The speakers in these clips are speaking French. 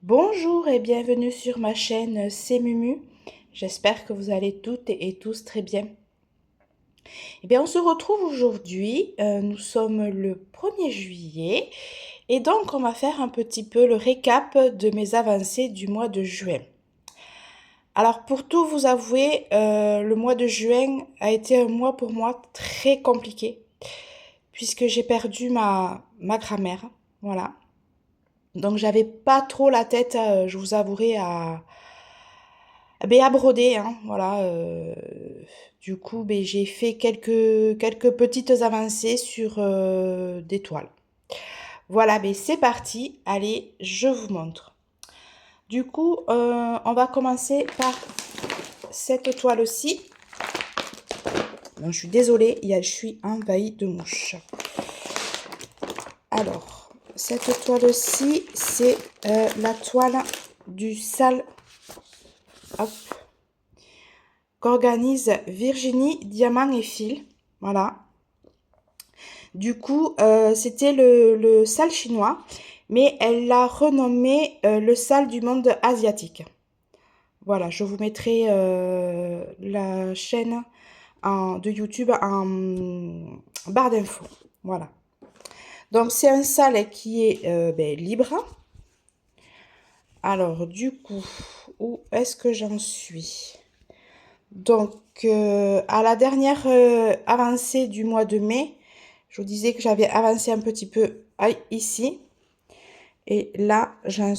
Bonjour et bienvenue sur ma chaîne C'est Mumu. J'espère que vous allez toutes et tous très bien. Eh bien, on se retrouve aujourd'hui. Nous sommes le 1er juillet et donc on va faire un petit peu le récap de mes avancées du mois de juin. Alors, pour tout vous avouer, le mois de juin a été un mois pour moi très compliqué puisque j'ai perdu ma grand-mère. Voilà. Donc, j'avais pas trop la tête, je vous avouerai, à broder, hein, voilà. Du coup, j'ai fait quelques petites avancées sur des toiles. Voilà, c'est parti. Allez, je vous montre. Du coup, on va commencer par cette toile-ci. Je suis désolée, je suis envahie de mouches. Alors, cette toile-ci, c'est la toile du sale. Hop, qu'organise Virginie Diamant et Fil. Voilà. Du coup, c'était le sale chinois, mais elle l'a renommé le sale du monde asiatique. Voilà, je vous mettrai la chaîne de YouTube en barre d'infos. Voilà. Donc, c'est un sale qui est libre. Alors, du coup, où est-ce que j'en suis? Donc, à la dernière avancée du mois de mai, je vous disais que j'avais avancé un petit peu ici. Et là, j'ai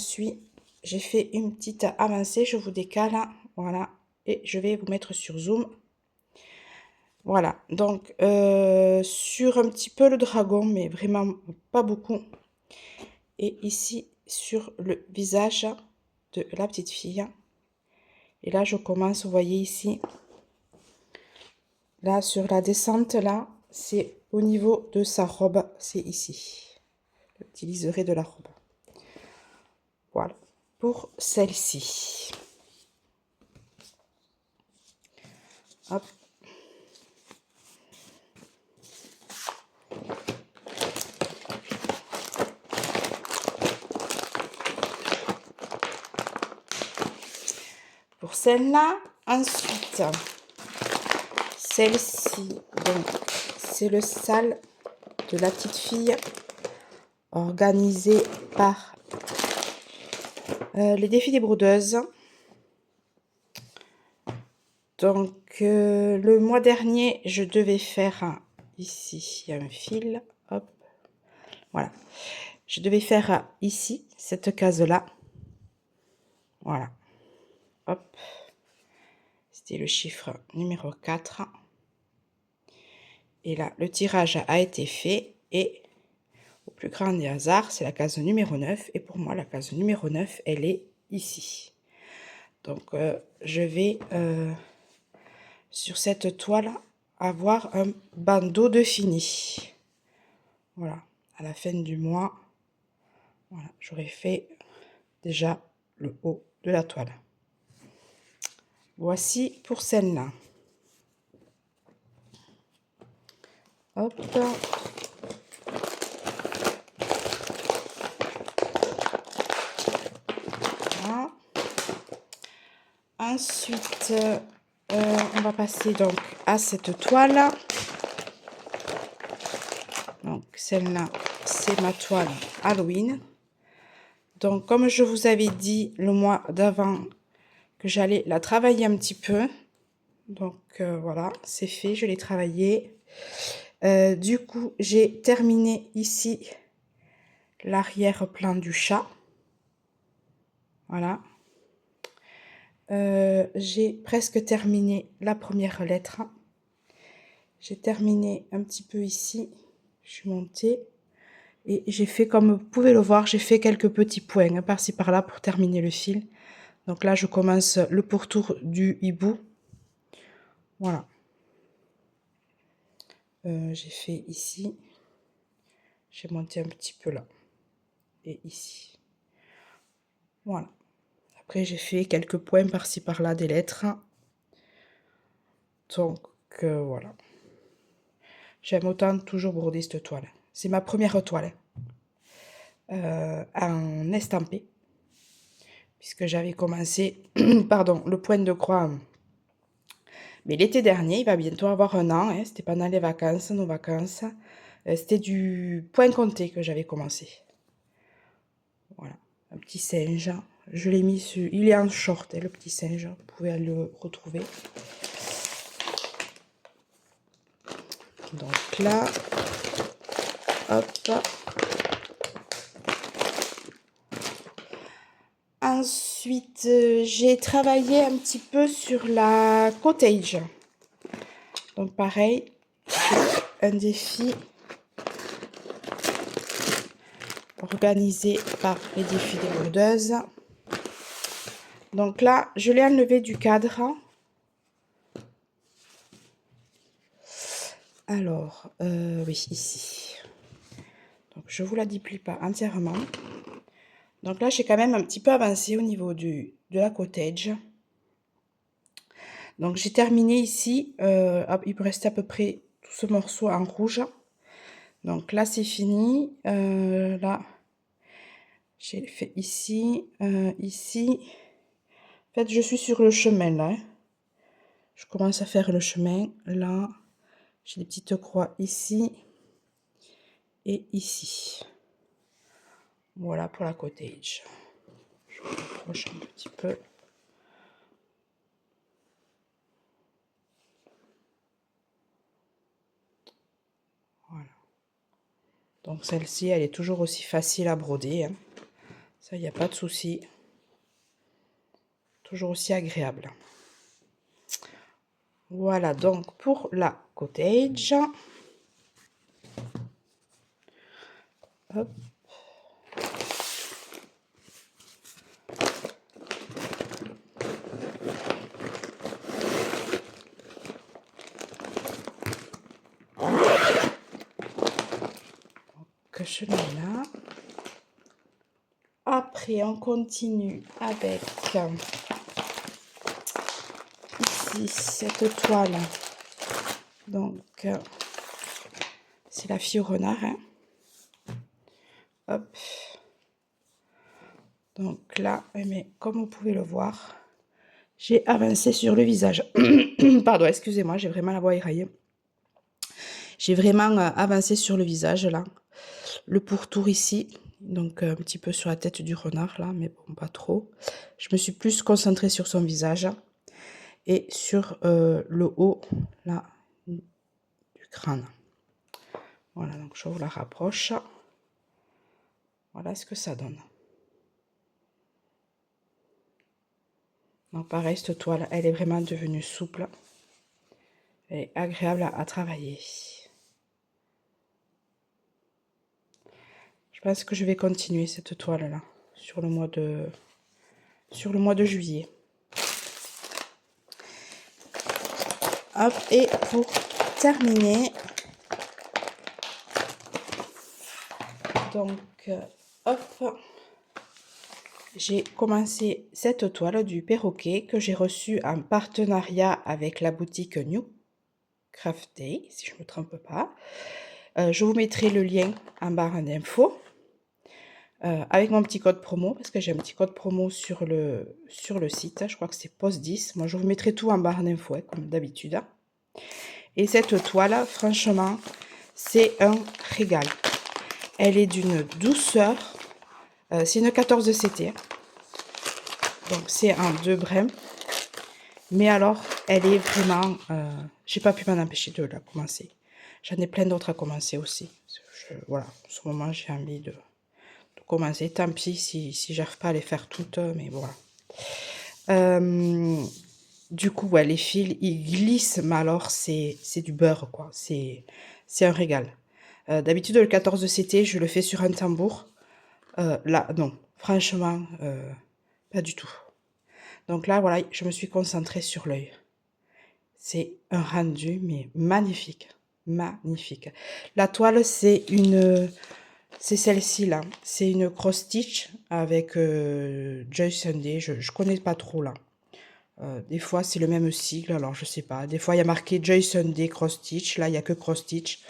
fait une petite avancée. Je vous décale, voilà. Et je vais vous mettre sur Zoom. Voilà, donc sur un petit peu le dragon, mais vraiment pas beaucoup. Et ici, sur le visage de la petite fille. Et là, je commence, vous voyez ici, là, sur la descente, là, c'est au niveau de sa robe, c'est ici. Le petit liseré de la robe. Voilà, pour celle-ci. Hop. Pour celle-là, ensuite, celle-ci, donc, c'est le sale de la petite fille organisé par les défis des brodeuses. Donc, le mois dernier, je devais faire ici un fil. Hop, voilà. Je devais faire ici, cette case-là. Voilà. Hop. C'était le chiffre numéro 4. Et là, le tirage a été fait. Et au plus grand des hasards, c'est la case numéro 9. Et pour moi, la case numéro 9, elle est ici. Donc, je vais, sur cette toile, avoir un bandeau de fini. Voilà. À la fin du mois, voilà, j'aurai fait déjà le haut de la toile. Voici pour celle-là. Hop. Voilà. Ensuite, on va passer donc à cette toile. Donc, celle-là, c'est ma toile Halloween. Donc, comme je vous avais dit le mois d'avant que j'allais la travailler un petit peu. Donc, voilà, c'est fait, je l'ai travaillé. Du coup, j'ai terminé ici l'arrière-plan du chat. Voilà. J'ai presque terminé la première lettre. J'ai terminé un petit peu ici. Je suis montée. Et j'ai fait, comme vous pouvez le voir, j'ai fait quelques petits points par-ci par-là pour terminer le fil. Donc là, je commence le pourtour du hibou. Voilà. J'ai fait ici. J'ai monté un petit peu là. Et ici. Voilà. Après, j'ai fait quelques points par-ci par-là des lettres. Donc, voilà. J'aime autant toujours broder cette toile. C'est ma première toile. En estampé. puisque j'avais commencé, pardon, le point de croix. Mais l'été dernier, il va bientôt avoir un an, hein, c'était pendant les vacances, nos vacances. C'était du point compté que j'avais commencé. Voilà, un petit singe. Je l'ai mis sur... Il est en short, hein, le petit singe. Vous pouvez le retrouver. Donc là, hop. Ensuite, j'ai travaillé un petit peu sur la cottage. Donc pareil, un défi organisé par les défis des brodeuses. Donc là, je l'ai enlevé du cadre. Alors, oui, ici. Donc, je vous la déplie pas entièrement. Donc là, j'ai quand même un petit peu avancé au niveau de la cottage. Donc, j'ai terminé ici. Il me restait à peu près tout ce morceau en rouge. Donc là, c'est fini. Là, j'ai fait ici, ici. En fait, je suis sur le chemin, là. Hein. Je commence à faire le chemin, là. J'ai des petites croix ici et ici. Voilà pour la cottage. Je me rapproche un petit peu. Voilà. Donc celle-ci, elle est toujours aussi facile à broder. Hein. Ça, il n'y a pas de souci. Toujours aussi agréable. Voilà donc pour la cottage. Hop. Que je mets là. Après, on continue avec ici cette toile. Donc, c'est la fille au renard. Hein. Hop. Donc là, mais comme vous pouvez le voir, j'ai avancé sur le visage. Pardon, excusez-moi, j'ai vraiment la voix éraillée. J'ai vraiment avancé sur le visage là. Le pourtour ici, donc un petit peu sur la tête du renard là, mais bon, pas trop. Je me suis plus concentrée sur son visage et sur le haut là du crâne. Voilà, donc je vous la rapproche. Voilà ce que ça donne. Donc pareil, cette toile, elle est vraiment devenue souple. Elle est agréable à travailler. Je pense que je vais continuer cette toile là sur le mois de juillet. Hop, et pour terminer, donc hop, j'ai commencé cette toile du perroquet que j'ai reçue en partenariat avec la boutique New Craft Day, si je ne me trompe pas. Je vous mettrai le lien en barre d'infos. Avec mon petit code promo, parce que j'ai un petit code promo sur le site, je crois que c'est POST10. Moi, je vous mettrai tout en barre d'infos, hein, comme d'habitude. Et cette toile, franchement, c'est un régal. Elle est d'une douceur. C'est une 14 CT. Donc, c'est en 2 brins. Mais alors, elle est vraiment... j'ai pas pu m'en empêcher de la commencer. J'en ai plein d'autres à commencer aussi. Voilà, en ce moment, j'ai envie de commencer. Tant pis si j'arrive pas à les faire toutes, mais voilà. Du coup, ouais, les fils, ils glissent, mais alors c'est du beurre, quoi. C'est un régal. D'habitude, le 14 CT, je le fais sur un tambour. Là, non, franchement, pas du tout. Donc là, voilà, je me suis concentrée sur l'œil. C'est un rendu, mais magnifique. Magnifique. La toile, c'est celle-ci là. C'est une cross stitch avec Joy Sunday. Je connais pas trop là. Des fois, c'est le même sigle, alors je sais pas. Des fois, il y a marqué Joy Sunday cross stitch. Là, il y a que cross stitch.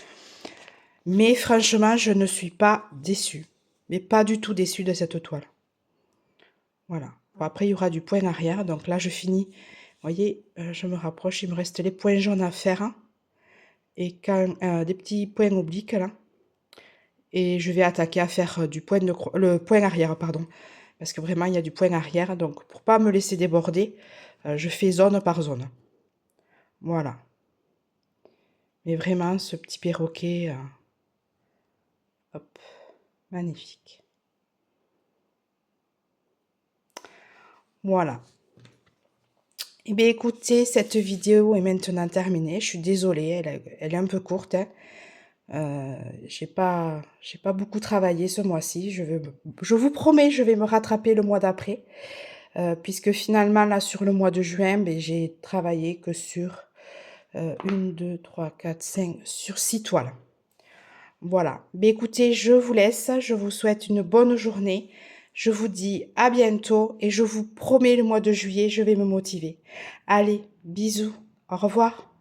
Mais franchement, je ne suis pas déçue. Mais pas du tout déçue de cette toile. Voilà. Bon, après, il y aura du point arrière. Donc là, je finis. Vous voyez, je me rapproche. Il me reste les points jaunes à faire. Hein, et quand, des petits points obliques, là. Et je vais attaquer à faire du point le point arrière, pardon. Parce que vraiment, il y a du point arrière. Donc, pour pas me laisser déborder, je fais zone par zone. Voilà. Mais vraiment, ce petit perroquet, hop, magnifique. Voilà. Eh bien, écoutez, cette vidéo est maintenant terminée. Je suis désolée, elle est un peu courte. Hein. J'ai pas beaucoup travaillé ce mois-ci. Je vous promets, je vais me rattraper le mois d'après. Puisque finalement, là, sur le mois de juin, ben, j'ai travaillé que sur 1, 2, 3, 4, 5, sur 6 toiles. Voilà. Ben, écoutez, je vous laisse. Je vous souhaite une bonne journée. Je vous dis à bientôt et je vous promets le mois de juillet, je vais me motiver. Allez, bisous. Au revoir.